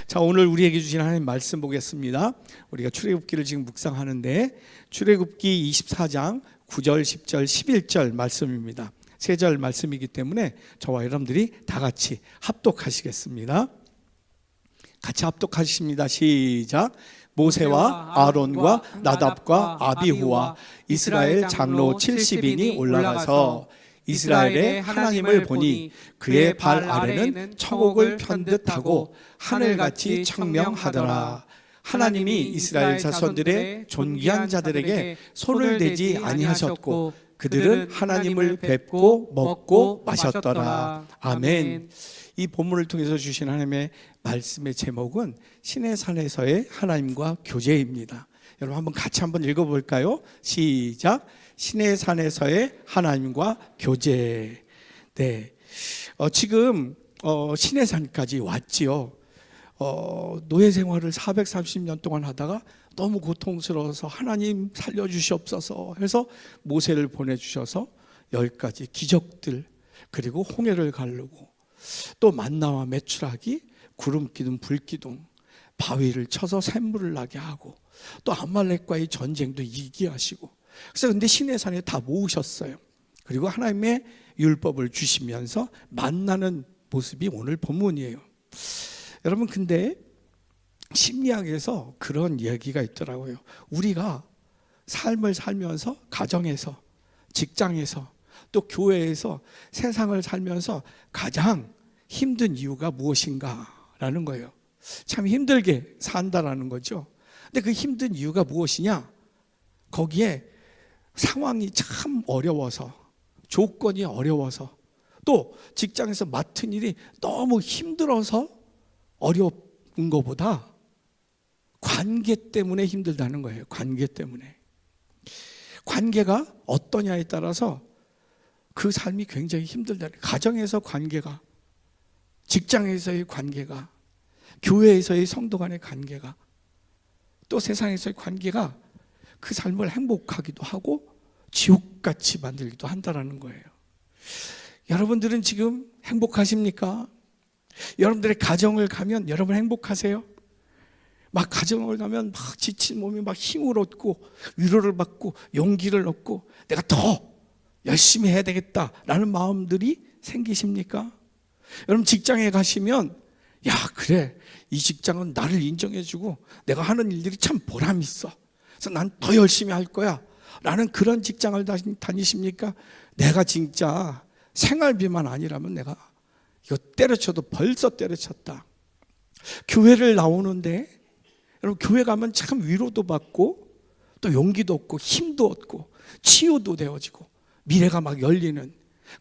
자, 오늘 우리에게 주신 하나님 말씀 보겠습니다. 우리가 출애굽기를 지금 묵상하는데 출애굽기 24장 9절, 10절, 11절 말씀입니다. 세 절 말씀이기 때문에 저와 여러분들이 다 같이 합독하시겠습니다. 같이 합독하십니다. 시작. 모세와 아론과 나답과 아비후와 이스라엘 장로 70인이 올라가서 이스라엘의 하나님을 보니 그의 발 아래는 천국을 편듯하고 하늘같이 청명하더라. 하나님이 이스라엘 자손들의 존귀한 자들에게 손을 대지 아니하셨고 그들은 하나님을 뵙고 먹고 마셨더라. 아멘. 이 본문을 통해서 주신 하나님의 말씀의 제목은 시내산에서의 하나님과 교제입니다. 여러분 한번 같이 한번 읽어볼까요? 시작. 시내산에서의 하나님과 교제. 네. 지금 시내산까지 왔지요. 노예 생활을 430년 동안 하다가 너무 고통스러워서 하나님 살려주시옵소서 해서 모세를 보내주셔서 10가지 기적들, 그리고 홍해를 가르고 또 만나와 메추라기, 구름 기둥, 불 기둥, 바위를 쳐서 샘물을 나게 하고 또 아말렉과의 전쟁도 이기게 하시고, 그래서 근데 시내산에 다 모으셨어요. 그리고 하나님의 율법을 주시면서 만나는 모습이 오늘 본문이에요. 여러분, 근데 심리학에서 그런 얘기가 있더라고요. 우리가 삶을 살면서 가정에서, 직장에서, 또 교회에서 세상을 살면서 가장 힘든 이유가 무엇인가라는 거예요. 참 힘들게 산다라는 거죠. 근데 그 힘든 이유가 무엇이냐? 거기에 상황이 참 어려워서, 조건이 어려워서, 또 직장에서 맡은 일이 너무 힘들어서 어려운 것보다 관계 때문에 힘들다는 거예요. 관계 때문에. 관계가 어떠냐에 따라서 그 삶이 굉장히 힘들다. 가정에서 관계가, 직장에서의 관계가, 교회에서의 성도 간의 관계가, 또 세상에서의 관계가 그 삶을 행복하기도 하고 지옥같이 만들기도 한다는 거예요. 여러분들은 지금 행복하십니까? 여러분들의 가정을 가면 여러분 행복하세요? 막 가정을 가면 막 지친 몸이 막 힘을 얻고 위로를 받고 용기를 얻고 내가 더 열심히 해야 되겠다라는 마음들이 생기십니까? 여러분 직장에 가시면 야, 그래, 이 직장은 나를 인정해주고 내가 하는 일들이 참 보람 있어, 그래서 난 더 열심히 할 거야 라는 그런 직장을 다니십니까? 내가 진짜 생활비만 아니라면 내가 이거 때려쳐도 벌써 때려쳤다. 교회를 나오는데 여러분, 교회 가면 참 위로도 받고 또 용기도 얻고 힘도 얻고 치유도 되어지고 미래가 막 열리는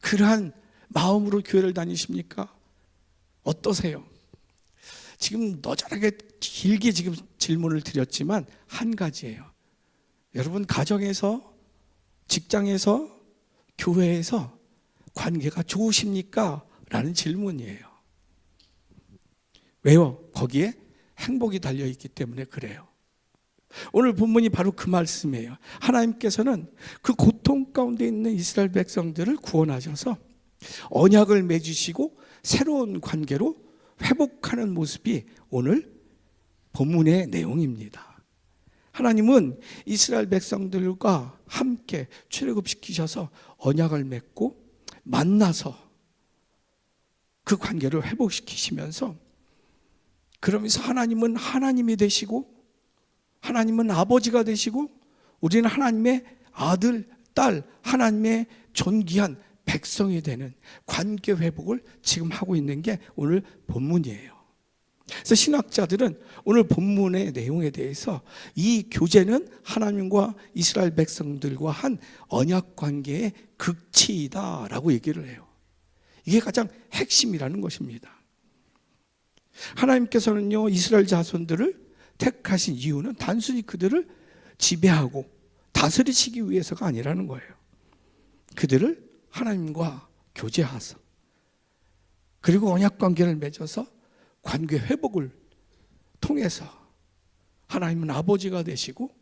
그러한 마음으로 교회를 다니십니까? 어떠세요? 지금 너절하게 길게 지금 질문을 드렸지만 한 가지예요. 여러분 가정에서, 직장에서, 교회에서 관계가 좋으십니까? 라는 질문이에요. 왜요? 거기에 행복이 달려있기 때문에 그래요. 오늘 본문이 바로 그 말씀이에요. 하나님께서는 그 고통 가운데 있는 이스라엘 백성들을 구원하셔서 언약을 맺으시고 새로운 관계로 회복하는 모습이 오늘 본문의 내용입니다. 하나님은 이스라엘 백성들과 함께 출애굽시키셔서 언약을 맺고 만나서 그 관계를 회복시키시면서, 그러면서 하나님은 하나님이 되시고 하나님은 아버지가 되시고 우리는 하나님의 아들, 딸, 하나님의 존귀한 백성이 되는 관계 회복을 지금 하고 있는 게 오늘 본문이에요. 그래서 신학자들은 오늘 본문의 내용에 대해서 이 교제는 하나님과 이스라엘 백성들과 한 언약 관계의 극치이다라고 얘기를 해요. 이게 가장 핵심이라는 것입니다. 하나님께서는요, 이스라엘 자손들을 택하신 이유는 단순히 그들을 지배하고 다스리시기 위해서가 아니라는 거예요. 그들을 하나님과 교제하사, 그리고 언약 관계를 맺어서 관계 회복을 통해서 하나님은 아버지가 되시고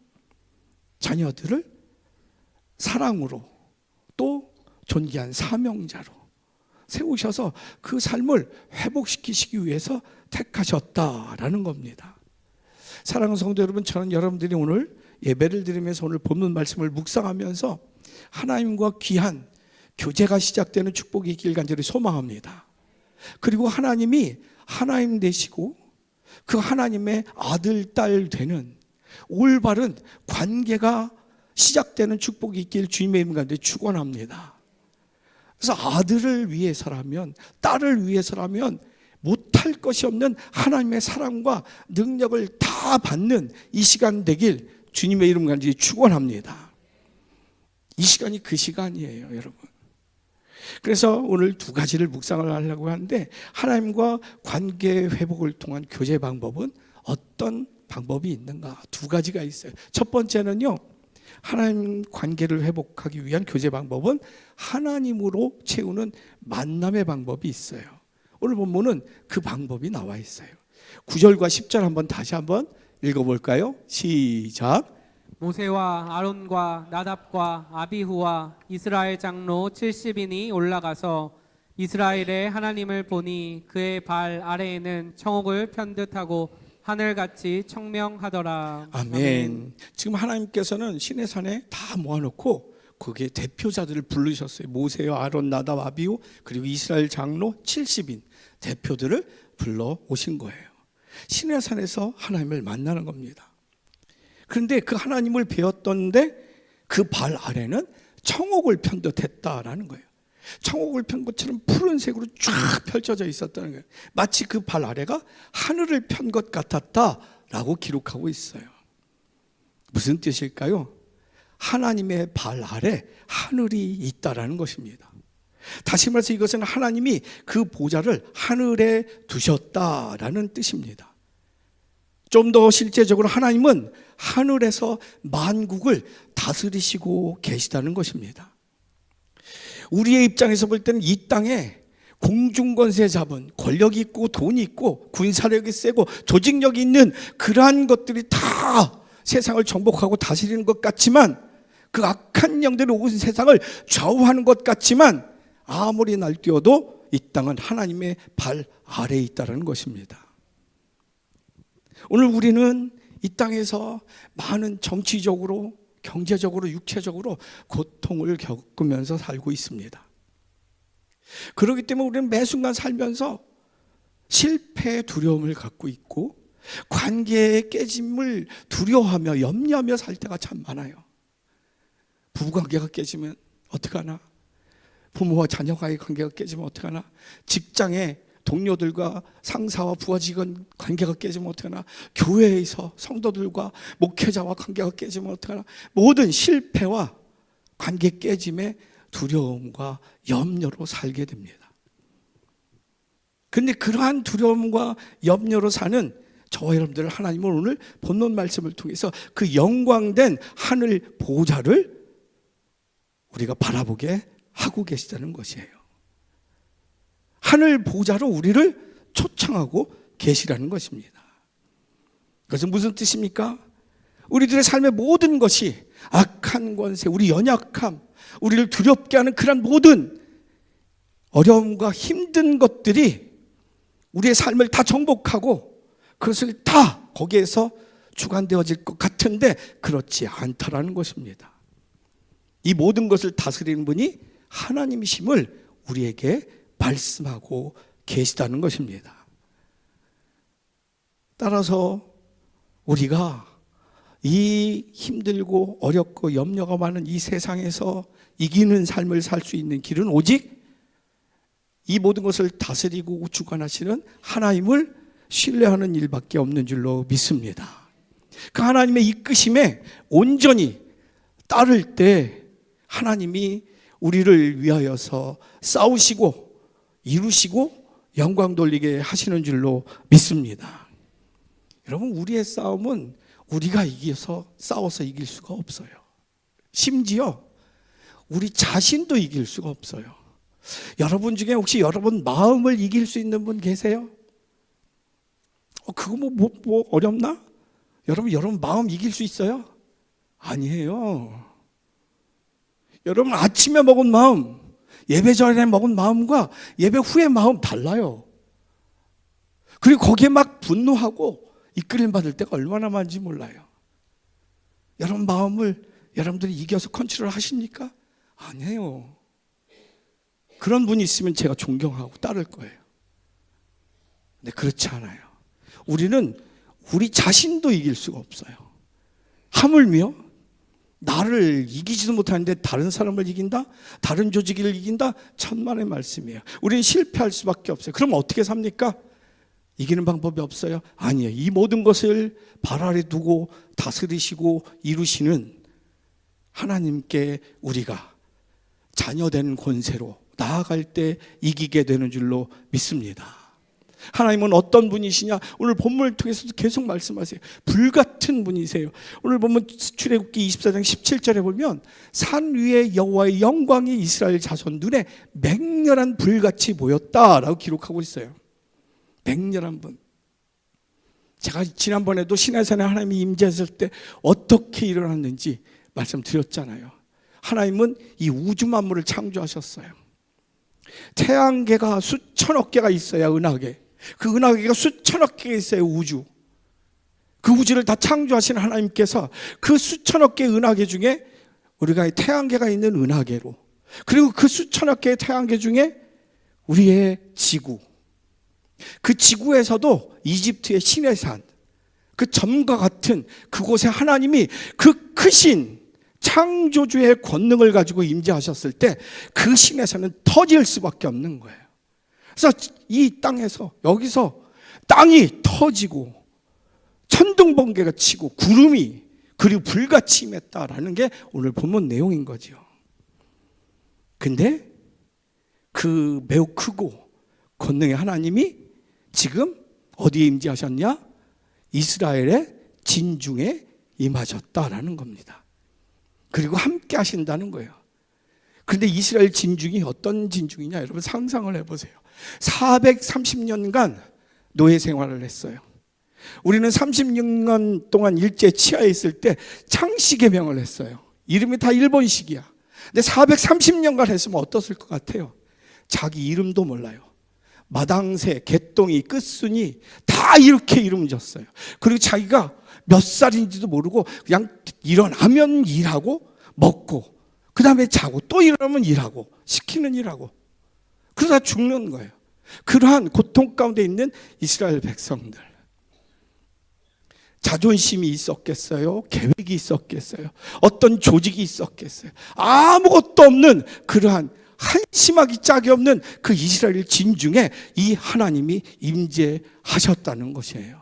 자녀들을 사랑으로 또 존귀한 사명자로 세우셔서 그 삶을 회복시키시기 위해서 택하셨다라는 겁니다. 사랑하는 성도 여러분, 저는 여러분들이 오늘 예배를 드리면서 오늘 본문 말씀을 묵상하면서 하나님과 귀한 교제가 시작되는 축복이 있길 간절히 소망합니다. 그리고 하나님이 하나님 되시고 그 하나님의 아들, 딸 되는 올바른 관계가 시작되는 축복이 있길 주님의 이름 가운데 축원합니다. 그래서 아들을 위해서라면, 딸을 위해서라면 못할 것이 없는 하나님의 사랑과 능력을 다 받는 이 시간 되길 주님의 이름 간절히 축원합니다. 이 시간이 그 시간이에요, 여러분. 그래서 오늘 두 가지를 묵상을 하려고 하는데, 하나님과 관계 회복을 통한 교제 방법은 어떤 방법이 있는가? 두 가지가 있어요. 첫 번째는요, 하나님 관계를 회복하기 위한 교제 방법은 하나님으로 채우는 만남의 방법이 있어요. 오늘 본문은 그 방법이 나와 있어요. 9절과 10절 한번 다시 한번 읽어볼까요? 시작. 모세와 아론과 나답과 아비후와 이스라엘 장로 70인이 올라가서 이스라엘의 하나님을 보니 그의 발 아래에는 청옥을 편듯하고 하늘같이 청명하더라. 아멘. 지금 하나님께서는 시내산에 다 모아놓고 거기에 대표자들을 부르셨어요. 모세와 아론, 나답, 아비후 그리고 이스라엘 장로 70인 대표들을 불러 오신 거예요. 시내산에서 하나님을 만나는 겁니다. 그런데 그 하나님을 배웠던데 그 발 아래는 청옥을 편듯했다라는 거예요. 청옥을 편 것처럼 푸른색으로 쫙 펼쳐져 있었다는 거예요. 마치 그 발 아래가 하늘을 편 것 같았다라고 기록하고 있어요. 무슨 뜻일까요? 하나님의 발 아래 하늘이 있다라는 것입니다. 다시 말해서 이것은 하나님이 그 보좌를 하늘에 두셨다라는 뜻입니다. 좀 더 실제적으로 하나님은 하늘에서 만국을 다스리시고 계시다는 것입니다. 우리의 입장에서 볼 때는 이 땅에 공중권세 잡은 권력이 있고 돈이 있고 군사력이 세고 조직력이 있는 그러한 것들이 다 세상을 정복하고 다스리는 것 같지만, 그 악한 영들이 온 세상을 좌우하는 것 같지만, 아무리 날뛰어도 이 땅은 하나님의 발 아래에 있다는 것입니다. 오늘 우리는 이 땅에서 많은 정치적으로, 경제적으로, 육체적으로 고통을 겪으면서 살고 있습니다. 그렇기 때문에 우리는 매 순간 살면서 실패의 두려움을 갖고 있고 관계의 깨짐을 두려워하며 염려하며 살 때가 참 많아요. 부부관계가 깨지면 어떡하나? 부모와 자녀와의 관계가 깨지면 어떡하나? 직장에 동료들과 상사와 부하 직원 관계가 깨지면 어떡하나? 교회에서 성도들과 목회자와 관계가 깨지면 어떡하나? 모든 실패와 관계 깨짐의 두려움과 염려로 살게 됩니다. 그런데 그러한 두려움과 염려로 사는 저와 여러분들, 하나님은 오늘 본문 말씀을 통해서 그 영광된 하늘 보좌를 우리가 바라보게 하고 계시다는 것이에요. 하늘 보좌로 우리를 초청하고 계시라는 것입니다. 그것은 무슨 뜻입니까? 우리들의 삶의 모든 것이 악한 권세, 우리 연약함, 우리를 두렵게 하는 그런 모든 어려움과 힘든 것들이 우리의 삶을 다 정복하고 그것을 다 거기에서 주관되어질 것 같은데 그렇지 않다라는 것입니다. 이 모든 것을 다스리는 분이 하나님이심을 우리에게 말씀하고 계시다는 것입니다. 따라서 우리가 이 힘들고 어렵고 염려가 많은 이 세상에서 이기는 삶을 살 수 있는 길은 오직 이 모든 것을 다스리고 주관하시는 하나님을 신뢰하는 일밖에 없는 줄로 믿습니다. 그 하나님의 이끄심에 온전히 따를 때 하나님이 우리를 위하여서 싸우시고 이루시고 영광 돌리게 하시는 줄로 믿습니다. 여러분, 우리의 싸움은 우리가 싸워서 이길 수가 없어요. 심지어 우리 자신도 이길 수가 없어요. 여러분 중에 혹시 여러분 마음을 이길 수 있는 분 계세요? 그거 뭐 어렵나? 여러분 마음 이길 수 있어요? 아니에요. 여러분 아침에 먹은 마음, 예배 전에 먹은 마음과 예배 후의 마음 달라요. 그리고 거기에 막 분노하고 이끌림 받을 때가 얼마나 많은지 몰라요. 여러분 마음을 여러분들이 이겨서 컨트롤 하십니까? 아니에요. 그런 분이 있으면 제가 존경하고 따를 거예요. 근데 그렇지 않아요. 우리는 우리 자신도 이길 수가 없어요. 하물며 나를 이기지도 못하는데 다른 사람을 이긴다? 다른 조직을 이긴다? 천만의 말씀이에요. 우리는 실패할 수밖에 없어요. 그럼 어떻게 삽니까? 이기는 방법이 없어요? 아니에요. 이 모든 것을 발 아래 두고 다스리시고 이루시는 하나님께 우리가 자녀된 권세로 나아갈 때 이기게 되는 줄로 믿습니다. 하나님은 어떤 분이시냐? 오늘 본문을 통해서도 계속 말씀하세요. 불같은 분이세요. 오늘 보면 출애굽기 24장 17절에 보면 산 위에 여호와의 영광이 이스라엘 자손 눈에 맹렬한 불같이 보였다라고 기록하고 있어요. 맹렬한 분. 제가 지난번에도 시내산에 하나님이 임재했을 때 어떻게 일어났는지 말씀드렸잖아요. 하나님은 이 우주 만물을 창조하셨어요. 태양계가 수천억 개가 있어야 은하계, 그 은하계가 수천억 개가 있어야 우주. 그 우주를 다 창조하신 하나님께서 그 수천억 개의 은하계 중에 우리가 태양계가 있는 은하계로, 그리고 그 수천억 개의 태양계 중에 우리의 지구, 그 지구에서도 이집트의 시내산, 그 점과 같은 그곳에 하나님이 그 크신 창조주의 권능을 가지고 임재하셨을 때 그 시내산은 터질 수밖에 없는 거예요. 그래서 이 땅에서, 여기서 땅이 터지고 천둥번개가 치고 구름이 그리고 불같이 임했다라는 게 오늘 본문 내용인 거죠. 근데 그 매우 크고 권능의 하나님이 지금 어디에 임재하셨냐? 이스라엘의 진중에 임하셨다라는 겁니다. 그리고 함께 하신다는 거예요. 그런데 이스라엘 진중이 어떤 진중이냐? 여러분 상상을 해보세요. 430년간 노예 생활을 했어요. 우리는 36년 동안 일제 치하에 있을 때 창씨개명을 했어요. 이름이 다 일본식이야. 근데 430년간 했으면 어떻을 것 같아요? 자기 이름도 몰라요. 마당새, 개똥이, 끝순이 다 이렇게 이름 졌어요. 그리고 자기가 몇 살인지도 모르고 그냥 일어나면 일하고 먹고 그 다음에 자고 또 일어나면 일하고 시키는 일하고 그러다 죽는 거예요. 그러한 고통 가운데 있는 이스라엘 백성들, 자존심이 있었겠어요? 계획이 있었겠어요? 어떤 조직이 있었겠어요? 아무것도 없는 그러한 한심하기 짝이 없는 그 이스라엘 진중에 이 하나님이 임재하셨다는 것이에요.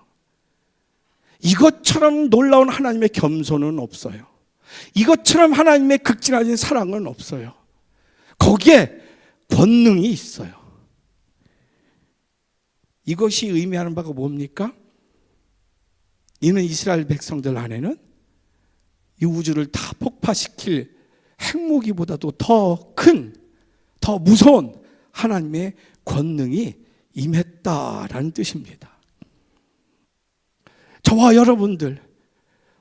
이것처럼 놀라운 하나님의 겸손은 없어요. 이것처럼 하나님의 극진하신 사랑은 없어요. 거기에 권능이 있어요. 이것이 의미하는 바가 뭡니까? 이는 이스라엘 백성들 안에는 이 우주를 다 폭파시킬 핵무기보다도 더 큰, 더 무서운 하나님의 권능이 임했다라는 뜻입니다. 저와 여러분들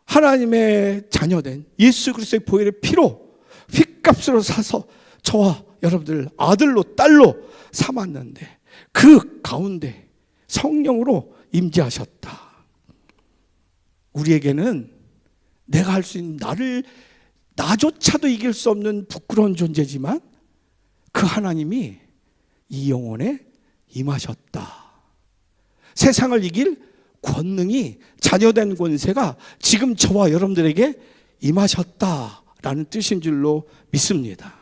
하나님의 자녀된 예수 그리스도의 보혈의 피로 핏값으로 사서 저와 여러분들 아들로 딸로 삼았는데 그 가운데 성령으로 임재하셨다. 우리에게는 내가 할 수 있는 나조차도 이길 수 없는 부끄러운 존재지만 그 하나님이 이 영혼에 임하셨다. 세상을 이길 권능이, 자녀된 권세가 지금 저와 여러분들에게 임하셨다라는 뜻인 줄로 믿습니다.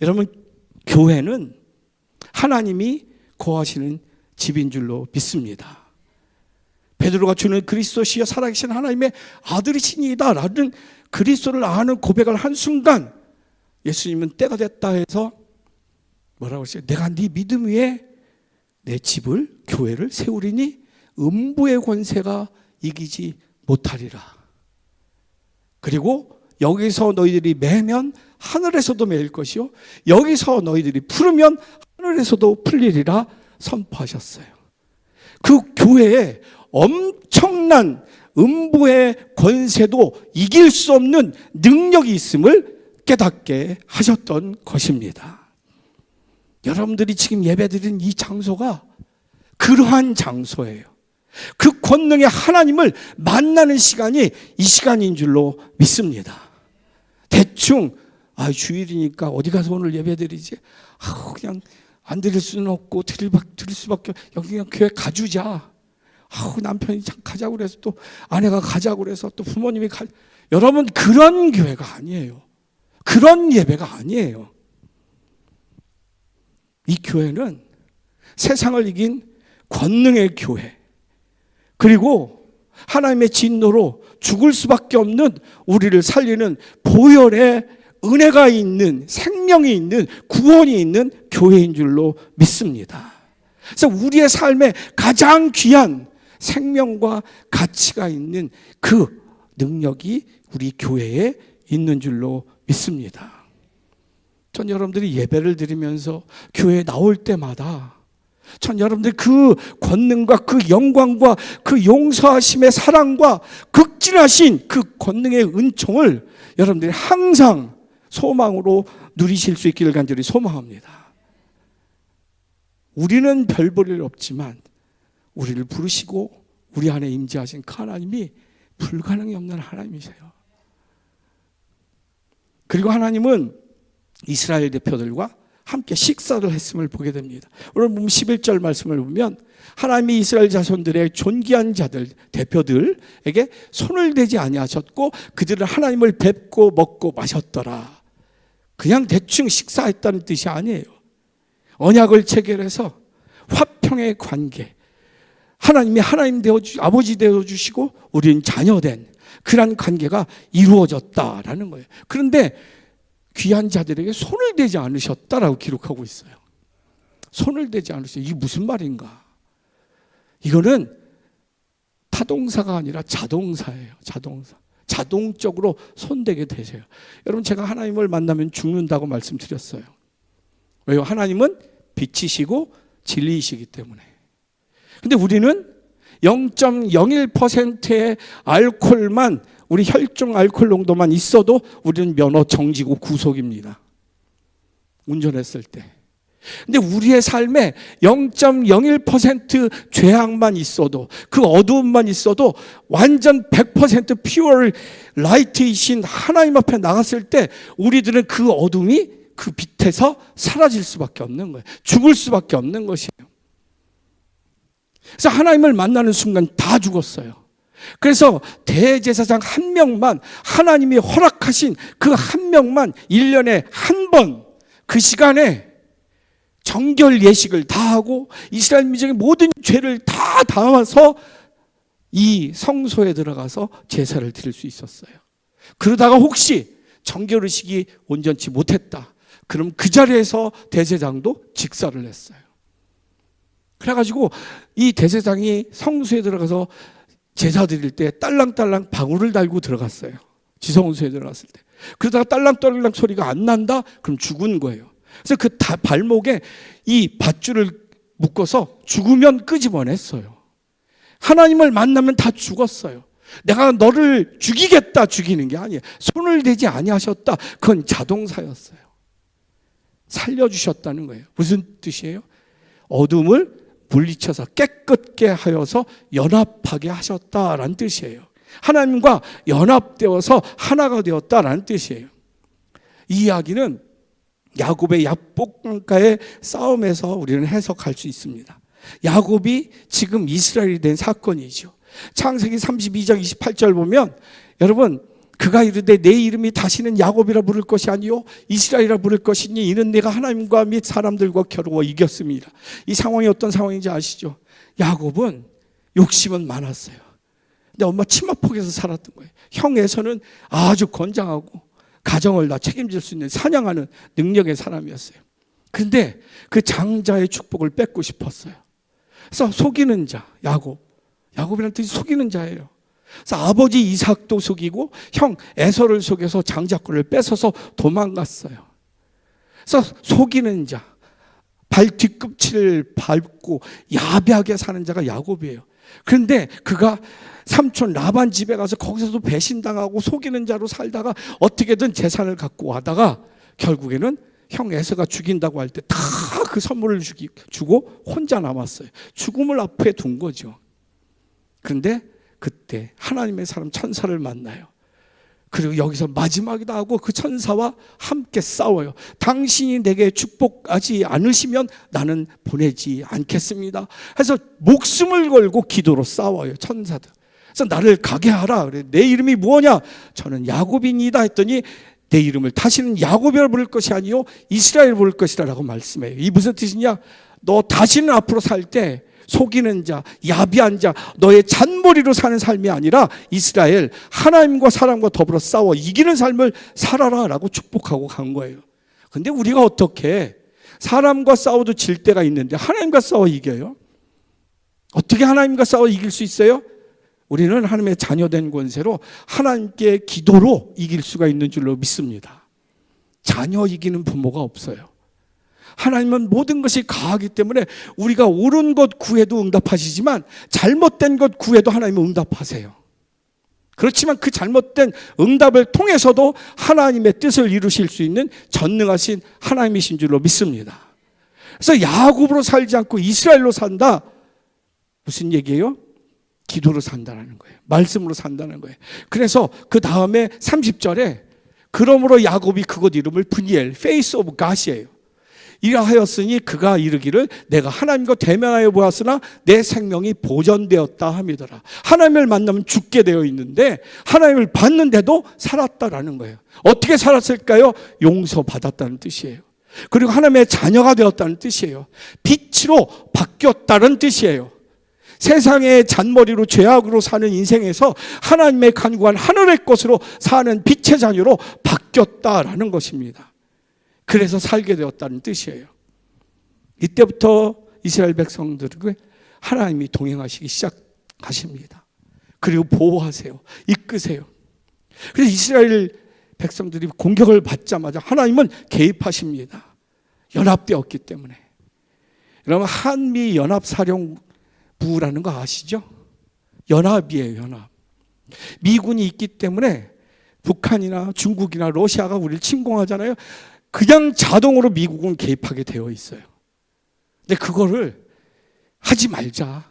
여러분, 교회는 하나님이 거하시는 집인 줄로 믿습니다. 베드로가 주는 그리스도시여 살아계신 하나님의 아들이시니이다 라는 그리스도를 아는 고백을 한 순간 예수님은 때가 됐다 해서 뭐라고 했어요? 내가 네 믿음 위에 내 집을, 교회를 세우리니 음부의 권세가 이기지 못하리라. 그리고 여기서 너희들이 매면 하늘에서도 매일 것이요 여기서 너희들이 풀으면 하늘에서도 풀리리라 선포하셨어요. 그 교회에 엄청난 음부의 권세도 이길 수 없는 능력이 있음을 깨닫게 하셨던 것입니다. 여러분들이 지금 예배드린 이 장소가 그러한 장소예요. 그 권능의 하나님을 만나는 시간이 이 시간인 줄로 믿습니다. 대충 주일이니까 어디 가서 오늘 예배드리지? 그냥 안 드릴 수는 없고 드릴 수밖에, 여기 그냥 교회 가주자. 남편이 가자고 그래서 또 아내가 가자고 그래서 또 부모님이 여러분, 그런 교회가 아니에요. 그런 예배가 아니에요. 이 교회는 세상을 이긴 권능의 교회, 그리고 하나님의 진노로 죽을 수밖에 없는 우리를 살리는 보혈의 은혜가 있는, 생명이 있는, 구원이 있는 교회인 줄로 믿습니다. 그래서 우리의 삶에 가장 귀한 생명과 가치가 있는 그 능력이 우리 교회에 있는 줄로 믿습니다. 전 여러분들이 예배를 드리면서 교회에 나올 때마다 전 여러분들 그 권능과 그 영광과 그 용서하심의 사랑과 극진하신 그 권능의 은총을 여러분들이 항상 소망으로 누리실 수 있기를 간절히 소망합니다. 우리는 별 볼 일 없지만 우리를 부르시고 우리 안에 임재하신 그 하나님이 불가능이 없는 하나님이세요. 그리고 하나님은 이스라엘 대표들과 함께 식사를 했음을 보게 됩니다. 오늘 보면 11절 말씀을 보면 하나님이 이스라엘 자손들의 존귀한 자들, 대표들에게 손을 대지 아니하셨고 그들은 하나님을 뵙고 먹고 마셨더라. 그냥 대충 식사했다는 뜻이 아니에요. 언약을 체결해서 화평의 관계, 하나님이 하나님 아버지 되어주시고 우리는 자녀된 그런 관계가 이루어졌다라는 거예요. 그런데 귀한 자들에게 손을 대지 않으셨다라고 기록하고 있어요. 손을 대지 않으셨어요. 이게 무슨 말인가? 이거는 타동사가 아니라 자동사예요. 자동사. 자동적으로 손대게 되세요. 여러분, 제가 하나님을 만나면 죽는다고 말씀드렸어요. 왜요? 하나님은 빛이시고 진리이시기 때문에. 근데 우리는 0.01%의 알코올만, 우리 혈중 알코올 농도만 있어도 우리는 면허 정지고 구속입니다. 운전했을 때. 근데 우리의 삶에 0.01% 죄악만 있어도, 그 어두움만 있어도 완전 100% 퓨어 라이트이신 하나님 앞에 나갔을 때 우리들은 그 어둠이 그 빛에서 사라질 수밖에 없는 거예요. 죽을 수밖에 없는 것이에요. 그래서 하나님을 만나는 순간 다 죽었어요. 그래서 대제사장 한 명만, 하나님이 허락하신 그 한 명만 1년에 한 번 그 시간에 정결 예식을 다 하고 이스라엘 민족의 모든 죄를 다 담아서 이 성소에 들어가서 제사를 드릴 수 있었어요. 그러다가 혹시 정결 의식이 온전치 못했다, 그럼 그 자리에서 대제사장도 직사를 했어요. 그래가지고 이 대제사장이 성소에 들어가서 제사 드릴 때 딸랑딸랑 방울을 달고 들어갔어요. 지성소에 들어갔을 때. 그러다가 딸랑딸랑 소리가 안 난다? 그럼 죽은 거예요. 그래서 그 발목에 이 밧줄을 묶어서 죽으면 끄집어냈어요. 하나님을 만나면 다 죽었어요. 내가 너를 죽이겠다, 죽이는 게 아니에요. 손을 대지 아니하셨다, 그건 자동사였어요. 살려주셨다는 거예요. 무슨 뜻이에요? 어둠을 물리쳐서 깨끗게 하여서 연합하게 하셨다라는 뜻이에요. 하나님과 연합되어서 하나가 되었다라는 뜻이에요. 이 이야기는 야곱의 약복강가의 싸움에서 우리는 해석할 수 있습니다. 야곱이 지금 이스라엘이 된 사건이죠. 창세기 32장 28절 보면, 여러분, 그가 이르되 내 이름이 다시는 야곱이라 부를 것이 아니요 이스라엘이라 부를 것이니 이는 내가 하나님과 및 사람들과 겨루어 이겼습니다. 이 상황이 어떤 상황인지 아시죠? 야곱은 욕심은 많았어요. 근데 엄마 치마폭에서 살았던 거예요. 형 에서는 아주 건장하고 가정을 다 책임질 수 있는 사냥하는 능력의 사람이었어요. 근데 그 장자의 축복을 뺏고 싶었어요. 그래서 속이는 자, 야곱이라는 뜻이 속이는 자예요. 그래서 아버지 이삭도 속이고 형 에서를 속여서 장자권을 뺏어서 도망갔어요. 그래서 속이는 자, 발 뒤꿈치를 밟고 야비하게 사는 자가 야곱이에요. 그런데 그가 삼촌 라반 집에 가서 거기서도 배신당하고 속이는 자로 살다가 어떻게든 재산을 갖고 와다가 결국에는 형 에서가 죽인다고 할 때 다 그 선물을 주고 혼자 남았어요. 죽음을 앞에 둔 거죠. 그런데 그때 하나님의 사람 천사를 만나요. 그리고 여기서 마지막이다 하고 그 천사와 함께 싸워요. 당신이 내게 축복하지 않으시면 나는 보내지 않겠습니다. 해서 목숨을 걸고 기도로 싸워요, 천사들. 그래서 나를 가게 하라. 그래. 내 이름이 뭐냐? 저는 야곱이니이다 했더니 내 이름을 다시는 야곱이라 부를 것이 아니요 이스라엘 부를 것이라고 말씀해요. 이 무슨 뜻이냐? 너 다시는 앞으로 살 때 속이는 자, 야비한 자, 너의 잔머리로 사는 삶이 아니라 이스라엘 하나님과 사람과 더불어 싸워 이기는 삶을 살아라 라고 축복하고 간 거예요. 근데 우리가 어떻게 사람과 싸워도 질 때가 있는데 하나님과 싸워 이겨요? 어떻게 하나님과 싸워 이길 수 있어요? 우리는 하나님의 자녀된 권세로 하나님께 기도로 이길 수가 있는 줄로 믿습니다. 자녀 이기는 부모가 없어요. 하나님은 모든 것이 가하기 때문에 우리가 옳은 것 구해도 응답하시지만 잘못된 것 구해도 하나님은 응답하세요. 그렇지만 그 잘못된 응답을 통해서도 하나님의 뜻을 이루실 수 있는 전능하신 하나님이신 줄로 믿습니다. 그래서 야곱으로 살지 않고 이스라엘로 산다. 무슨 얘기예요? 기도로 산다는 거예요. 말씀으로 산다는 거예요. 그래서 그 다음에 30절에 그러므로 야곱이 그곳 이름을 브니엘, Face of God이에요. 이러하였으니 그가 이르기를 내가 하나님과 대면하여 보았으나 내 생명이 보존되었다 함이더라. 하나님을 만나면 죽게 되어 있는데 하나님을 봤는데도 살았다라는 거예요. 어떻게 살았을까요? 용서받았다는 뜻이에요. 그리고 하나님의 자녀가 되었다는 뜻이에요. 빛으로 바뀌었다는 뜻이에요. 세상의 잔머리로 죄악으로 사는 인생에서 하나님의 간구한 하늘의 것으로 사는 빛의 자녀로 바뀌었다라는 것입니다. 그래서 살게 되었다는 뜻이에요. 이때부터 이스라엘 백성들에게 하나님이 동행하시기 시작하십니다. 그리고 보호하세요. 이끄세요. 그래서 이스라엘 백성들이 공격을 받자마자 하나님은 개입하십니다. 연합되었기 때문에. 여러분 한미 연합사령부라는 거 아시죠? 연합이에요, 연합. 미군이 있기 때문에 북한이나 중국이나 러시아가 우리를 침공하잖아요. 그냥 자동으로 미국은 개입하게 되어 있어요. 근데 그거를 하지 말자.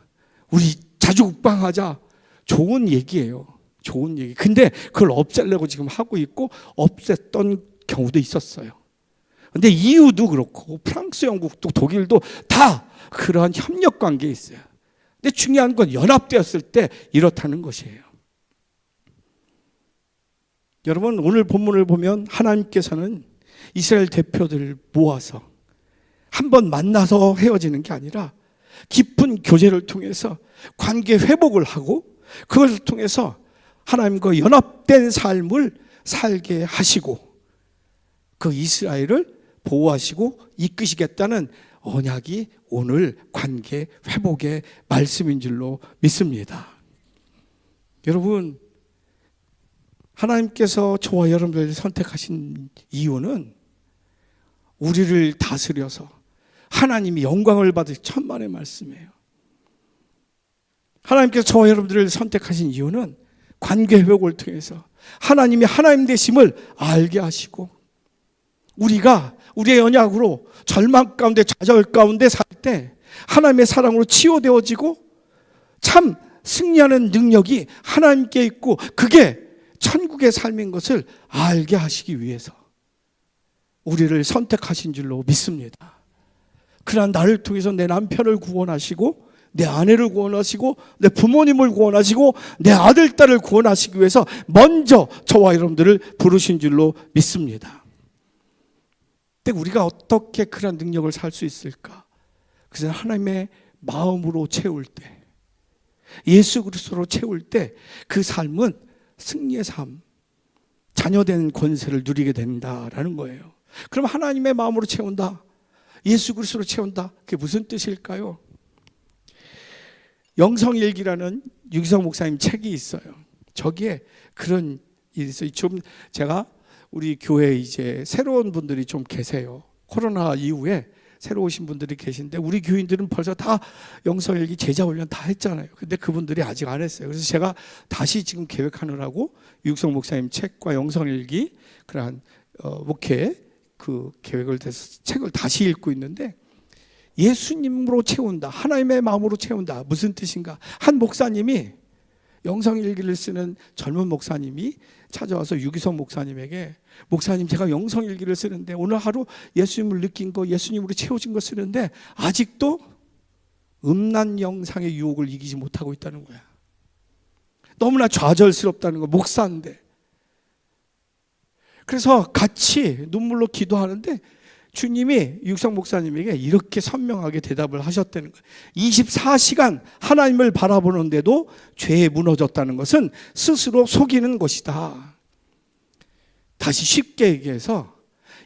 우리 자주국방하자. 좋은 얘기예요. 좋은 얘기. 근데 그걸 없애려고 지금 하고 있고 없앴던 경우도 있었어요. 근데 EU도 그렇고 프랑스, 영국도 독일도 다 그러한 협력 관계에 있어요. 근데 중요한 건 연합되었을 때 이렇다는 것이에요. 여러분 오늘 본문을 보면 하나님께서는 이스라엘 대표들을 모아서 한번 만나서 헤어지는 게 아니라 깊은 교제를 통해서 관계 회복을 하고 그것을 통해서 하나님과 연합된 삶을 살게 하시고 그 이스라엘을 보호하시고 이끄시겠다는 언약이 오늘 관계 회복의 말씀인 줄로 믿습니다. 여러분 하나님께서 저와 여러분들을 선택하신 이유는 우리를 다스려서 하나님이 영광을 받을 천만의 말씀이에요. 하나님께서 저와 여러분들을 선택하신 이유는 관계 회복을 통해서 하나님이 하나님 되심을 알게 하시고 우리가 우리의 언약으로 절망 가운데 좌절 가운데 살 때 하나님의 사랑으로 치유되어지고 참 승리하는 능력이 하나님께 있고 그게 천국의 삶인 것을 알게 하시기 위해서 우리를 선택하신 줄로 믿습니다. 그러나 나를 통해서 내 남편을 구원하시고 내 아내를 구원하시고 내 부모님을 구원하시고 내 아들, 딸을 구원하시기 위해서 먼저 저와 여러분들을 부르신 줄로 믿습니다. 근데 우리가 어떻게 그런 능력을 살 수 있을까? 그래서 하나님의 마음으로 채울 때 예수 그리스도로 채울 때 그 삶은 승리의 삶, 자녀된 권세를 누리게 된다라는 거예요. 그럼 하나님의 마음으로 채운다, 예수 그리스도로 채운다, 그게 무슨 뜻일까요? 영성일기라는 유기성 목사님 책이 있어요. 저기에 그런 일이 있어요. 좀 제가 우리 교회에 이제 새로운 분들이 좀 계세요. 코로나 이후에 새로 오신 분들이 계신데 우리 교인들은 벌써 다 영성일기 제자 훈련 다 했잖아요. 근데 그분들이 아직 안 했어요. 그래서 제가 다시 지금 계획하느라고 유익성 목사님 책과 영성일기 그러한 목회 그 계획을 대해서 책을 다시 읽고 있는데, 예수님으로 채운다, 하나님의 마음으로 채운다, 무슨 뜻인가? 한 목사님이, 영성일기를 쓰는 젊은 목사님이 찾아와서 유기성 목사님에게, 목사님 제가 영성일기를 쓰는데 오늘 하루 예수님을 느낀 거, 예수님으로 채워진 거 쓰는데 아직도 음란 영상의 유혹을 이기지 못하고 있다는 거야. 너무나 좌절스럽다는 거, 목사인데. 그래서 같이 눈물로 기도하는데 주님이 육성 목사님에게 이렇게 선명하게 대답을 하셨다는 거예요. 24시간 하나님을 바라보는데도 죄에 무너졌다는 것은 스스로 속이는 것이다. 다시 쉽게 얘기해서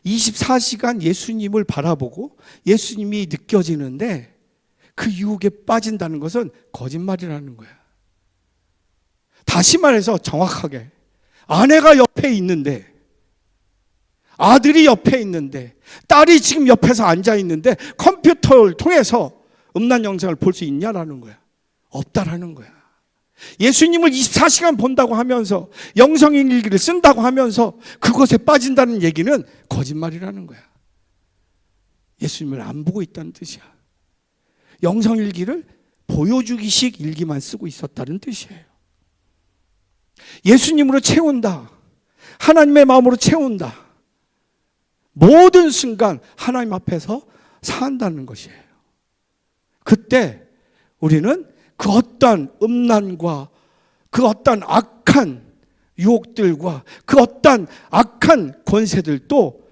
24시간 예수님을 바라보고 예수님이 느껴지는데 그 유혹에 빠진다는 것은 거짓말이라는 거야. 다시 말해서 정확하게, 아내가 옆에 있는데, 아들이 옆에 있는데, 딸이 지금 옆에서 앉아 있는데 컴퓨터를 통해서 음란 영상을 볼 수 있냐라는 거야. 없다라는 거야. 예수님을 24시간 본다고 하면서 영성일기를 쓴다고 하면서 그것에 빠진다는 얘기는 거짓말이라는 거야. 예수님을 안 보고 있다는 뜻이야. 영성일기를 보여주기식 일기만 쓰고 있었다는 뜻이에요. 예수님으로 채운다, 하나님의 마음으로 채운다, 모든 순간 하나님 앞에서 산다는 것이에요. 그때 우리는 그 어떤 음란과 그 어떤 악한 유혹들과 그 어떤 악한 권세들도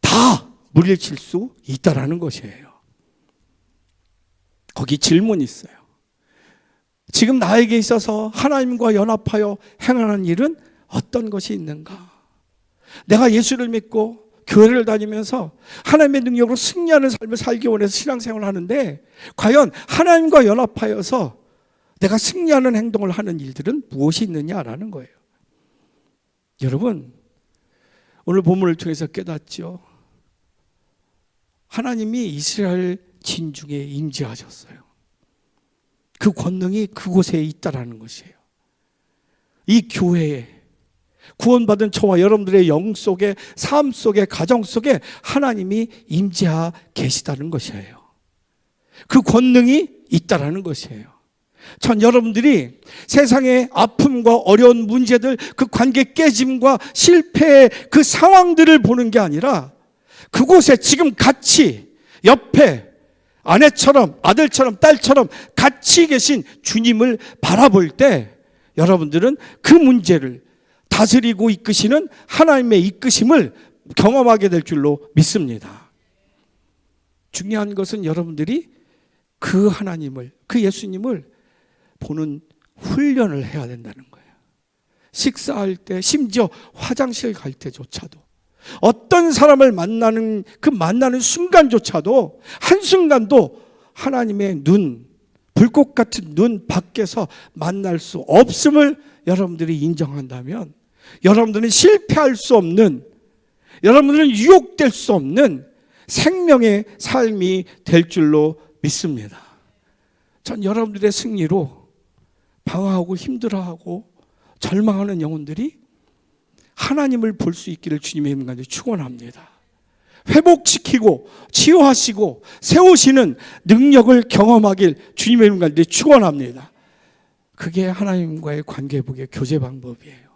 다 물리칠 수 있다라는 것이에요. 거기 질문이 있어요. 지금 나에게 있어서 하나님과 연합하여 행하는 일은 어떤 것이 있는가? 내가 예수를 믿고 교회를 다니면서 하나님의 능력으로 승리하는 삶을 살기 원해서 신앙생활을 하는데, 과연 하나님과 연합하여서 내가 승리하는 행동을 하는 일들은 무엇이 있느냐라는 거예요. 여러분, 오늘 본문을 통해서 깨닫죠. 하나님이 이스라엘 진중에 임재하셨어요. 그 권능이 그곳에 있다라는 것이에요. 이 교회에, 구원받은 저와 여러분들의 영 속에, 삶 속에, 가정 속에 하나님이 임재하 계시다는 것이에요. 그 권능이 있다라는 것이에요. 전 여러분들이 세상의 아픔과 어려운 문제들, 그 관계 깨짐과 실패의 그 상황들을 보는 게 아니라 그곳에 지금 같이 옆에 아내처럼, 아들처럼, 딸처럼 같이 계신 주님을 바라볼 때 여러분들은 그 문제를 다스리고 이끄시는 하나님의 이끄심을 경험하게 될 줄로 믿습니다. 중요한 것은 여러분들이 그 하나님을, 그 예수님을 보는 훈련을 해야 된다는 거예요. 식사할 때, 심지어 화장실 갈 때조차도, 어떤 사람을 만나는 그 만나는 순간조차도, 한순간도 하나님의 눈, 불꽃 같은 눈 밖에서 만날 수 없음을 여러분들이 인정한다면 여러분들은 실패할 수 없는, 여러분들은 유혹될 수 없는 생명의 삶이 될 줄로 믿습니다. 전 여러분들의 승리로 방황하고 힘들어하고 절망하는 영혼들이 하나님을 볼 수 있기를 주님의 이름으로 축원합니다. 회복시키고 치유하시고 세우시는 능력을 경험하길 주님의 이름으로 축원합니다. 그게 하나님과의 관계 회복의 교제 방법이에요.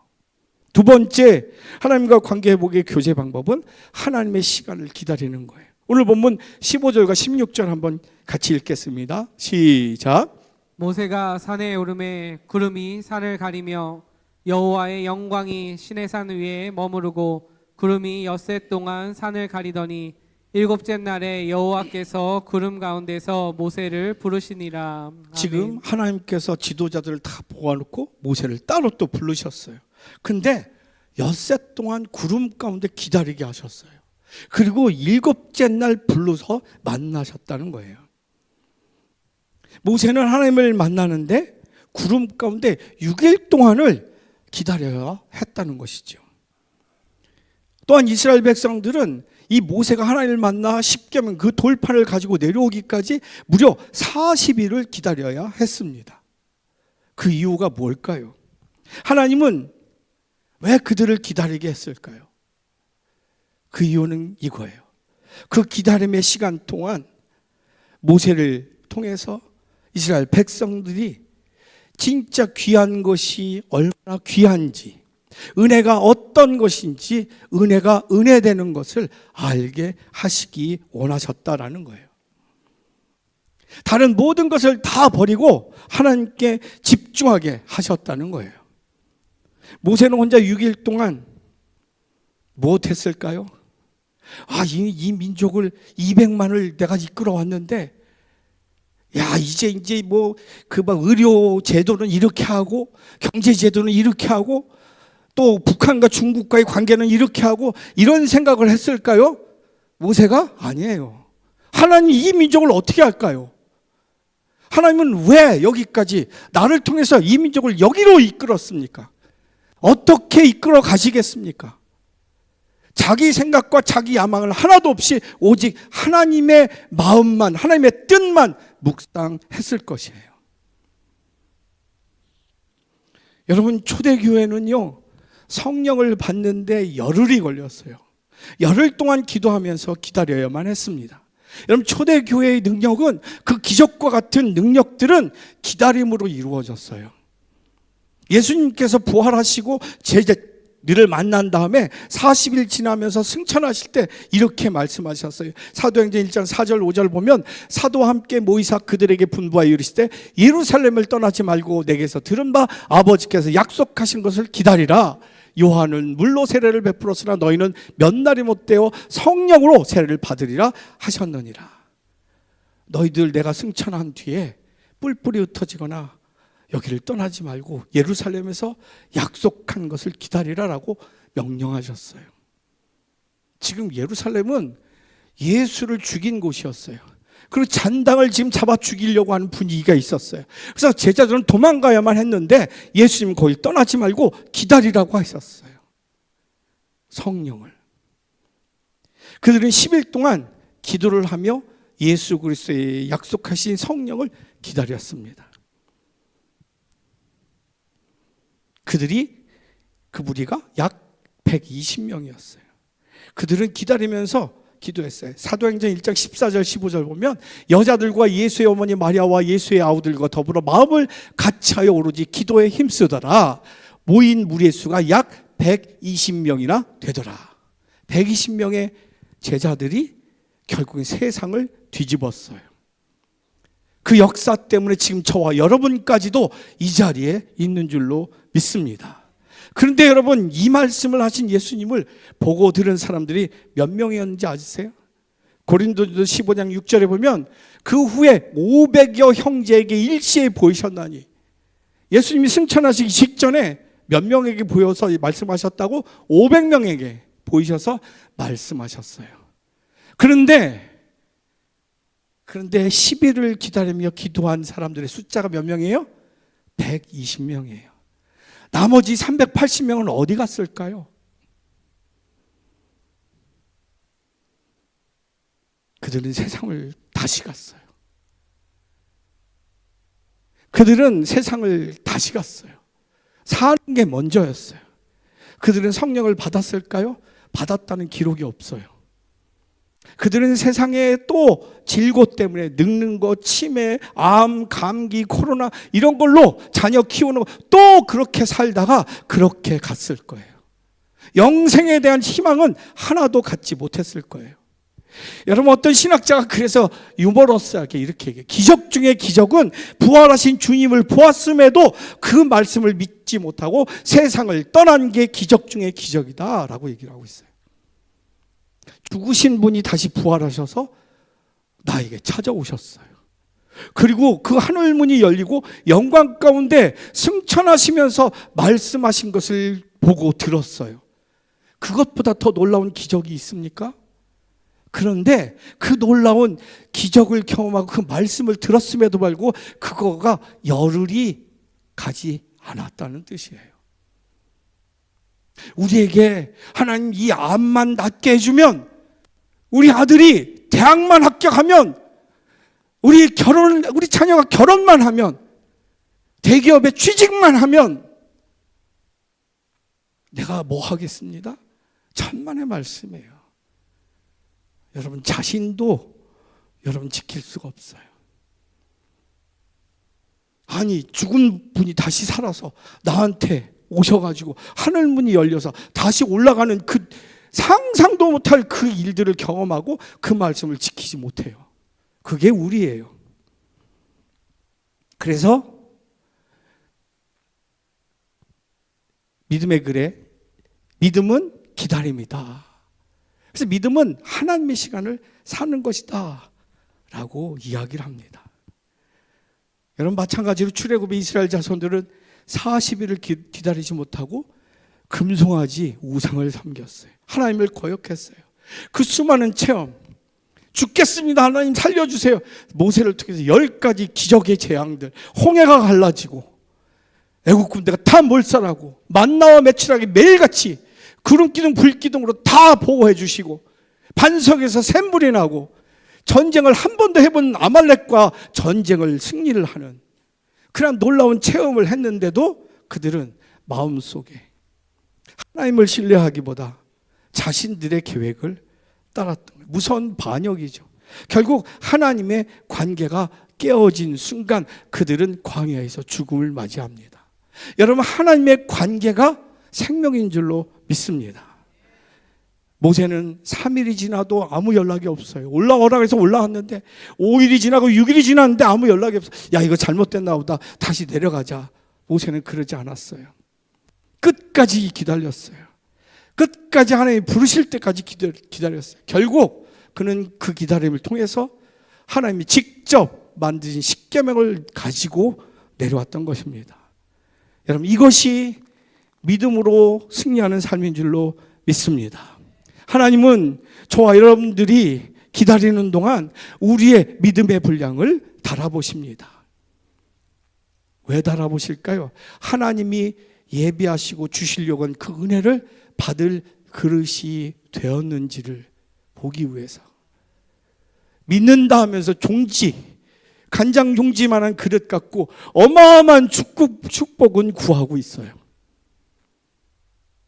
두 번째, 하나님과 관계 회복의 교제 방법은 하나님의 시간을 기다리는 거예요. 오늘 본문 15절과 16절 한번 같이 읽겠습니다. 시작. 모세가 산에 오르매 구름이 산을 가리며 여호와의 영광이 시내산 위에 머무르고 구름이 엿새 동안 산을 가리더니 일곱째 날에 여호와께서 구름 가운데서 모세를 부르시니라. 아멘. 지금 하나님께서 지도자들을 다 모아놓고 모세를 따로 또 부르셨어요. 근데 엿새 동안 구름 가운데 기다리게 하셨어요. 그리고 일곱째 날 불러서 만나셨다는 거예요. 모세는 하나님을 만나는데 구름 가운데 6일 동안을 기다려야 했다는 것이죠. 또한 이스라엘 백성들은 이 모세가 하나님을 만나 십계명 그 돌판을 가지고 내려오기까지 무려 40일을 기다려야 했습니다. 그 이유가 뭘까요? 하나님은 왜 그들을 기다리게 했을까요? 그 이유는 이거예요. 그 기다림의 시간 동안 모세를 통해서 이스라엘 백성들이 진짜 귀한 것이 얼마나 귀한지, 은혜가 어떤 것인지, 은혜가 은혜되는 것을 알게 하시기 원하셨다라는 거예요. 다른 모든 것을 다 버리고 하나님께 집중하게 하셨다는 거예요. 모세는 혼자 6일 동안 무엇했을까요? 이 민족을 200만을 내가 이끌어 왔는데, 이제 의료 제도는 이렇게 하고, 경제 제도는 이렇게 하고, 또 북한과 중국과의 관계는 이렇게 하고, 이런 생각을 했을까요? 모세가? 아니에요. 하나님 이 민족을 어떻게 할까요? 하나님은 왜 여기까지 나를 통해서 이 민족을 여기로 이끌었습니까? 어떻게 이끌어 가시겠습니까? 자기 생각과 자기 야망을 하나도 없이 오직 하나님의 마음만, 하나님의 뜻만 묵상했을 것이에요. 여러분, 초대교회는요, 성령을 받는데 열흘이 걸렸어요. 열흘 동안 기도하면서 기다려야만 했습니다. 여러분, 초대교회의 능력은, 그 기적과 같은 능력들은 기다림으로 이루어졌어요. 예수님께서 부활하시고 제자들을 만난 다음에 40일 지나면서 승천하실 때 이렇게 말씀하셨어요. 사도행전 1장 4절 5절 보면, 사도와 함께 모이사 그들에게 분부하여 이르시되 예루살렘을 떠나지 말고 내게서 들은 바 아버지께서 약속하신 것을 기다리라. 요한은 물로 세례를 베풀었으나 너희는 몇 날이 못되어 성령으로 세례를 받으리라 하셨느니라. 너희들 내가 승천한 뒤에 뿔뿔이 흩어지거나 여기를 떠나지 말고 예루살렘에서 약속한 것을 기다리라라고 명령하셨어요. 지금 예루살렘은 예수를 죽인 곳이었어요. 그리고 잔당을 지금 잡아 죽이려고 하는 분위기가 있었어요. 그래서 제자들은 도망가야만 했는데 예수님 거기 떠나지 말고 기다리라고 하셨어요. 성령을. 그들은 10일 동안 기도를 하며 예수 그리스도의 약속하신 성령을 기다렸습니다. 그 무리가 약 120명이었어요. 그들은 기다리면서 기도했어요. 사도행전 1장 14절 15절 보면, 여자들과 예수의 어머니 마리아와 예수의 아우들과 더불어 마음을 같이하여 오로지 기도에 힘쓰더라. 모인 무리의 수가 약 120명이나 되더라. 120명의 제자들이 결국엔 세상을 뒤집었어요. 그 역사 때문에 지금 저와 여러분까지도 이 자리에 있는 줄로 믿습니다. 그런데 여러분, 이 말씀을 하신 예수님을 보고 들은 사람들이 몇 명이었는지 아세요? 고린도전서 15장 6절에 보면, 그 후에 500여 형제에게 일시에 보이셨나니, 예수님이 승천하시기 직전에 몇 명에게 보여서 말씀하셨다고? 500명에게 보이셔서 말씀하셨어요. 그런데 10일을 기다리며 기도한 사람들의 숫자가 몇 명이에요? 120명이에요. 나머지 380명은 어디 갔을까요? 그들은 세상을 다시 갔어요. 그들은 세상을 다시 갔어요. 사는 게 먼저였어요. 그들은 성령을 받았을까요? 받았다는 기록이 없어요. 그들은 세상에 또 질고 때문에 늙는 것, 치매, 암, 감기, 코로나 이런 걸로 자녀 키우는 거 또 그렇게 살다가 그렇게 갔을 거예요. 영생에 대한 희망은 하나도 갖지 못했을 거예요. 여러분, 어떤 신학자가 그래서 유머러스하게 이렇게 얘기해요. 기적 중에 기적은 부활하신 주님을 보았음에도 그 말씀을 믿지 못하고 세상을 떠난 게 기적 중에 기적이다 라고 얘기를 하고 있어요. 죽으신 분이 다시 부활하셔서 나에게 찾아오셨어요. 그리고 그 하늘문이 열리고 영광 가운데 승천하시면서 말씀하신 것을 보고 들었어요. 그것보다 더 놀라운 기적이 있습니까? 그런데 그 놀라운 기적을 경험하고 그 말씀을 들었음에도 불구하고 그거가 열흘이 가지 않았다는 뜻이에요. 우리에게 하나님 이 암만 낫게 해주면 우리 아들이 대학만 합격하면, 우리 자녀가 결혼만 하면, 대기업에 취직만 하면 내가 뭐 하겠습니다? 천만의 말씀이에요. 여러분 자신도 여러분 지킬 수가 없어요. 아니 죽은 분이 다시 살아서 나한테 오셔가지고 하늘문이 열려서 다시 올라가는 그 상상도 못할 그 일들을 경험하고 그 말씀을 지키지 못해요. 그게 우리예요. 그래서 믿음의 글에 믿음은 기다림이다. 그래서 믿음은 하나님의 시간을 사는 것이다 라고 이야기를 합니다. 여러분 마찬가지로 출애굽의 이스라엘 자손들은 40일을 기다리지 못하고 금송아지 우상을 섬겼어요. 하나님을 거역했어요. 그 수많은 체험, 죽겠습니다 하나님 살려주세요. 모세를 통해서 10가지 기적의 재앙들, 홍해가 갈라지고 애국 군대가 다 몰살하고 만나와 메추라기 매일같이 구름기둥 불기둥으로 다 보호해 주시고 반석에서 샘물이 나고 전쟁을 한 번도 해본 아말렉과 전쟁을 승리를 하는 그런 놀라운 체험을 했는데도 그들은 마음속에 하나님을 신뢰하기보다 자신들의 계획을 따랐던 거예요. 무서운 반역이죠. 결국 하나님의 관계가 깨어진 순간 그들은 광야에서 죽음을 맞이합니다. 여러분 하나님의 관계가 생명인 줄로 믿습니다. 모세는 3일이 지나도 아무 연락이 없어요. 올라오라고 해서 올라왔는데 5일이 지나고 6일이 지났는데 아무 연락이 없어요. 야 이거 잘못됐나 보다. 다시 내려가자. 모세는 그러지 않았어요. 끝까지 기다렸어요. 끝까지 하나님 부르실 때까지 기다렸어요. 결국 그는 그 기다림을 통해서 하나님이 직접 만드신 십계명을 가지고 내려왔던 것입니다. 여러분 이것이 믿음으로 승리하는 삶인 줄로 믿습니다. 하나님은 저와 여러분들이 기다리는 동안 우리의 믿음의 분량을 달아보십니다. 왜 달아보실까요? 하나님이 예비하시고 주시려고 한 그 은혜를 받을 그릇이 되었는지를 보기 위해서. 믿는다 하면서 종지, 간장 종지만한 그릇 갖고 어마어마한 축복은 구하고 있어요.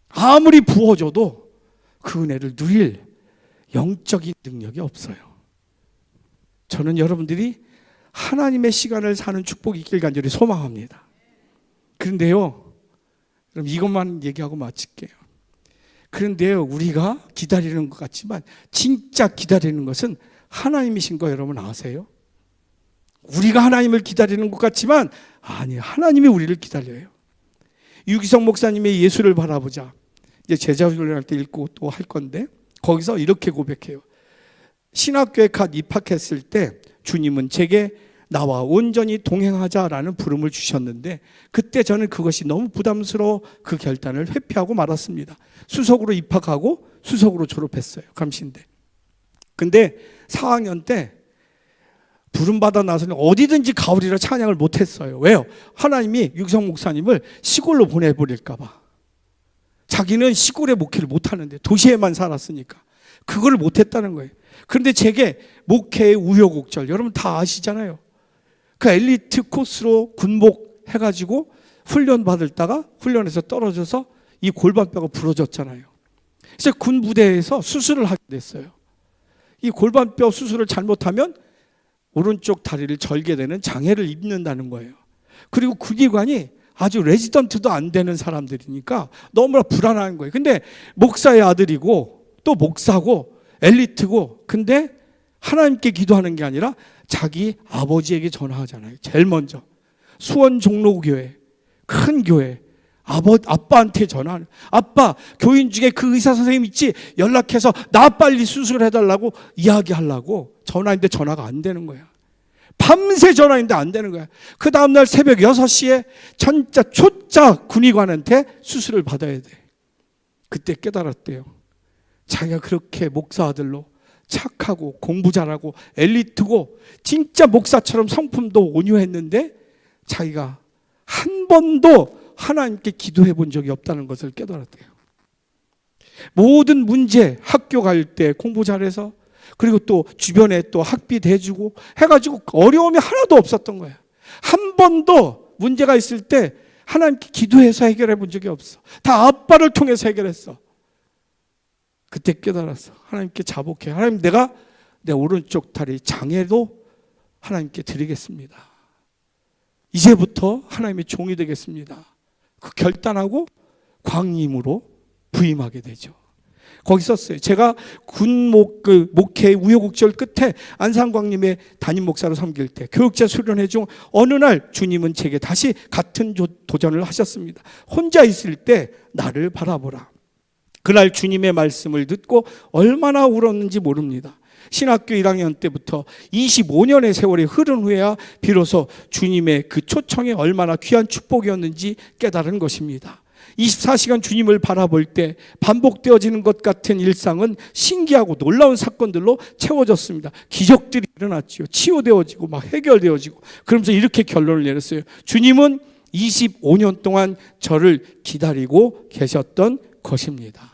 아무리 부어줘도 그 은혜를 누릴 영적인 능력이 없어요. 저는 여러분들이 하나님의 시간을 사는 축복이 있길 간절히 소망합니다. 그런데요, 그럼 이것만 얘기하고 마칠게요. 그런데요, 우리가 기다리는 것 같지만 진짜 기다리는 것은 하나님이신 거 여러분 아세요? 우리가 하나님을 기다리는 것 같지만 아니, 하나님이 우리를 기다려요. 유기성 목사님의 예수를 바라보자. 이제 제자훈련할 때 읽고 또 할 건데 거기서 이렇게 고백해요. 신학교에 갓 입학했을 때 주님은 제게 나와 온전히 동행하자라는 부름을 주셨는데 그때 저는 그것이 너무 부담스러워 그 결단을 회피하고 말았습니다. 수석으로 입학하고 수석으로 졸업했어요. 감시인데. 근데 4학년 때 부름받아 나서는 어디든지 가오리라 찬양을 못했어요. 왜요? 하나님이 유기성 목사님을 시골로 보내버릴까 봐. 자기는 시골에 목회를 못하는데 도시에만 살았으니까 그걸 못했다는 거예요. 그런데 제게 목회의 우여곡절 여러분 다 아시잖아요. 그 엘리트 코스로 군복해가지고 훈련 받을다가 훈련에서 떨어져서 이 골반뼈가 부러졌잖아요. 그래서 군 부대에서 수술을 하게 됐어요. 이 골반뼈 수술을 잘못하면 오른쪽 다리를 절게 되는 장애를 입는다는 거예요. 그리고 그 기관이 아주 레지던트도 안 되는 사람들이니까 너무나 불안한 거예요. 근데 목사의 아들이고 또 목사고 엘리트고 근데 하나님께 기도하는 게 아니라 자기 아버지에게 전화하잖아요. 제일 먼저 수원 종로교회 큰 교회 아빠한테 전화하는 아빠 교인 중에 그 의사 선생님 있지 연락해서 나 빨리 수술해달라고 이야기하려고 전화했는데 전화가 안 되는 거야. 밤새 전화했는데 안 되는 거야. 그 다음날 새벽 6시에 진짜 초짜 군의관한테 수술을 받아야 돼. 그때 깨달았대요. 자기가 그렇게 목사 아들로 착하고 공부 잘하고 엘리트고 진짜 목사처럼 성품도 온유했는데 자기가 한 번도 하나님께 기도해 본 적이 없다는 것을 깨달았대요. 모든 문제, 학교 갈 때 공부 잘해서 그리고 또 주변에 또 학비 대주고 해가지고 어려움이 하나도 없었던 거예요. 한 번도 문제가 있을 때 하나님께 기도해서 해결해 본 적이 없어. 다 아빠를 통해서 해결했어. 그때 깨달았어. 하나님께 자복해. 하나님, 내가 내 오른쪽 다리 장애도 하나님께 드리겠습니다. 이제부터 하나님의 종이 되겠습니다. 그 결단하고 광림으로 부임하게 되죠. 거기 썼어요. 제가 목회 우여곡절 끝에 안산광림의 담임 목사로 섬길 때 교육자 수련회 중 어느 날 주님은 제게 다시 같은 도전을 하셨습니다. 혼자 있을 때 나를 바라보라. 그날 주님의 말씀을 듣고 얼마나 울었는지 모릅니다. 신학교 1학년 때부터 25년의 세월이 흐른 후에야 비로소 주님의 그 초청이 얼마나 귀한 축복이었는지 깨달은 것입니다. 24시간 주님을 바라볼 때 반복되어지는 것 같은 일상은 신기하고 놀라운 사건들로 채워졌습니다. 기적들이 일어났지요. 치유되어지고 막 해결되어지고. 그러면서 이렇게 결론을 내렸어요. 주님은 25년 동안 저를 기다리고 계셨던 것입니다.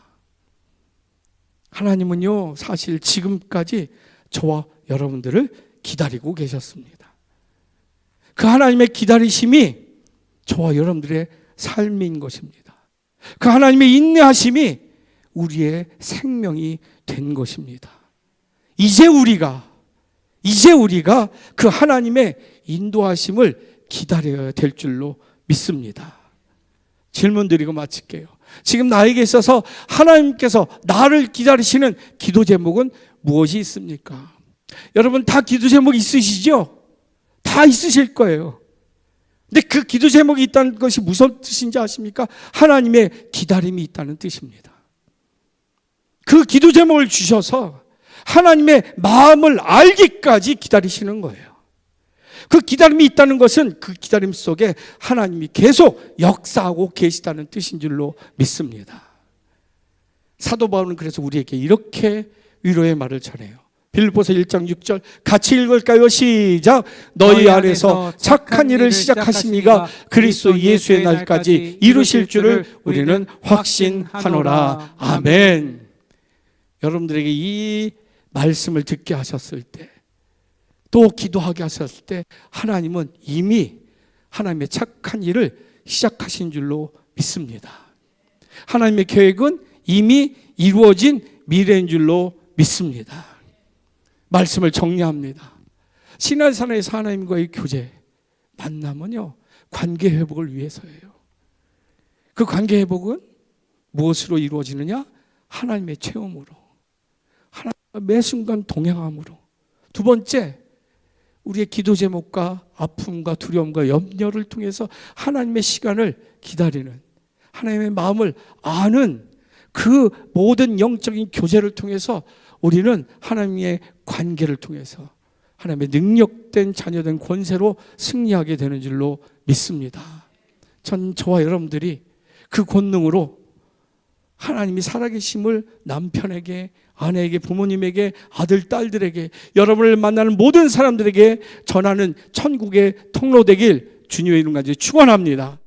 하나님은요, 사실 지금까지 저와 여러분들을 기다리고 계셨습니다. 그 하나님의 기다리심이 저와 여러분들의 삶인 것입니다. 그 하나님의 인내하심이 우리의 생명이 된 것입니다. 이제 우리가 그 하나님의 인도하심을 기다려야 될 줄로 믿습니다. 질문 드리고 마칠게요. 지금 나에게 있어서 하나님께서 나를 기다리시는 기도 제목은 무엇이 있습니까? 여러분 다 기도 제목 있으시죠? 다 있으실 거예요. 근데 그 기도 제목이 있다는 것이 무슨 뜻인지 아십니까? 하나님의 기다림이 있다는 뜻입니다. 그 기도 제목을 주셔서 하나님의 마음을 알기까지 기다리시는 거예요. 그 기다림이 있다는 것은 그 기다림 속에 하나님이 계속 역사하고 계시다는 뜻인 줄로 믿습니다. 사도 바울은 그래서 우리에게 이렇게 위로의 말을 전해요. 빌립보서 1장 6절 같이 읽을까요? 시작. 너희 안에서 착한 일을 시작하신 이가 그리스도 예수의 날까지 이루실 줄을 우리는 확신하노라. 아멘. 여러분들에게 이 말씀을 듣게 하셨을 때, 또 기도하게 하셨을 때 하나님은 이미 하나님의 착한 일을 시작하신 줄로 믿습니다. 하나님의 계획은 이미 이루어진 미래인 줄로 믿습니다. 말씀을 정리합니다. 시내산에서 하나님과의 교제, 만남은요, 관계 회복을 위해서예요. 그 관계 회복은 무엇으로 이루어지느냐? 하나님의 체험으로, 하나님과 매 순간 동행함으로. 두 번째, 우리의 기도 제목과 아픔과 두려움과 염려를 통해서 하나님의 시간을 기다리는, 하나님의 마음을 아는 그 모든 영적인 교제를 통해서 우리는 하나님의 관계를 통해서 하나님의 능력된 자녀된 권세로 승리하게 되는 줄로 믿습니다. 저와 여러분들이 그 권능으로 하나님이 살아계심을 남편에게, 아내에게, 부모님에게, 아들, 딸들에게, 여러분을 만나는 모든 사람들에게 전하는 천국의 통로 되길 주님의 이름 가지고 축원합니다.